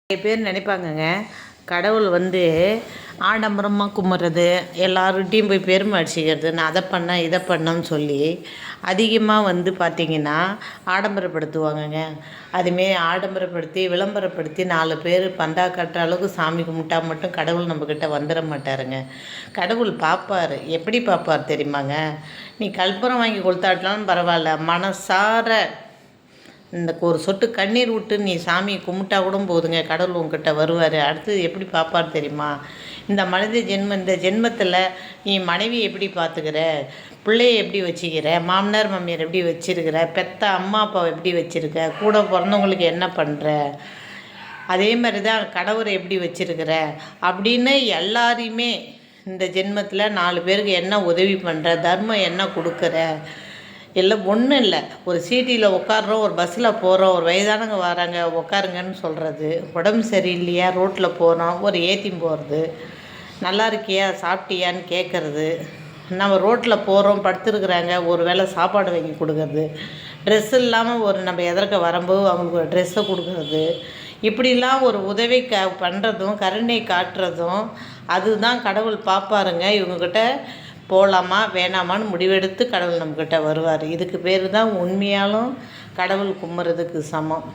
நிறைய பேர் நினைப்பாங்கங்க, கடவுள் ஆடம்பரமாக கும்பிட்றது, எல்லார்கிட்டயும் போய் பெருமை அடிச்சுக்கிறது, நான் அதை பண்ணேன் இதை பண்ணேன்னு சொல்லி அதிகமாக பார்த்திங்கன்னா ஆடம்பரப்படுத்துவாங்கங்க. அதுமாரி ஆடம்பரப்படுத்தி விளம்பரப்படுத்தி 4 பேர் பந்தா கட்டுற அளவுக்கு சாமி கும்பிட்டா மட்டும் கடவுள் நம்மக்கிட்ட வந்துட மாட்டாருங்க. கடவுள் பார்ப்பார். எப்படி பார்ப்பார் தெரியுமாங்க? நீ கற்பூரம் வாங்கி கொடுத்தாட்டாலும் பரவாயில்ல, மனசார இந்த ஒரு சொட்டு கண்ணீர் விட்டு நீ சாமியை கும்பிட்டா கூட போதுங்க, கடவுள் உங்ககிட்ட வருவார். அடுத்தது எப்படி பார்ப்பார் தெரியுமா? இந்த ஜென்மத்தில் நீ மனைவி எப்படி பார்த்துக்கிற, பிள்ளைய எப்படி வச்சுக்கிற, மாமனார் மாமியார் எப்படி வச்சுருக்கிற, பெத்த அம்மா அப்பாவை எப்படி வச்சுருக்க, கூட பிறந்தவங்களுக்கு என்ன பண்ணுற, அதே மாதிரி தான் கடவுளை எப்படி வச்சுருக்கிற அப்படின்னு எல்லாரையுமே இந்த ஜென்மத்தில் 4 பேருக்கு என்ன உதவி பண்ணுற, தர்மம் என்ன கொடுக்குற, எல்லாம் ஒன்றும் இல்லை. ஒரு சீட்டியில் உட்காடுறோம், ஒரு பஸ்ஸில் போகிறோம், ஒரு வயதானவங்க வராங்க உட்காருங்கன்னு சொல்கிறது, உடம்பு சரியில்லையா ரோட்டில் போகிறோம் ஒரு ஏற்றின்னு போகிறது, நல்லா இருக்கியா சாப்பிட்டியான்னு கேட்குறது, நம்ம ரோட்டில் போகிறோம் படுத்துருக்குறாங்க ஒரு வேளை சாப்பாடு வாங்கி கொடுக்கறது, ட்ரெஸ் இல்லாமல் நம்ம எதிர்க்க வரும்போது அவங்களுக்கு ஒரு ட்ரெஸ்ஸை கொடுக்குறது, இப்படிலாம் ஒரு உதவி பண்ணுறதும் கருணை காட்டுறதும் அதுதான் கடவுள் பார்ப்பாருங்க. இவங்கக்கிட்ட போகலாமா வேணாமான்னு முடிவெடுத்து கடவுள் நம்மக்கிட்ட வருவார். இதுக்கு பேர் தான் உண்மையாலும் கடவுள் கும்பிட்றதுக்கு சமம்.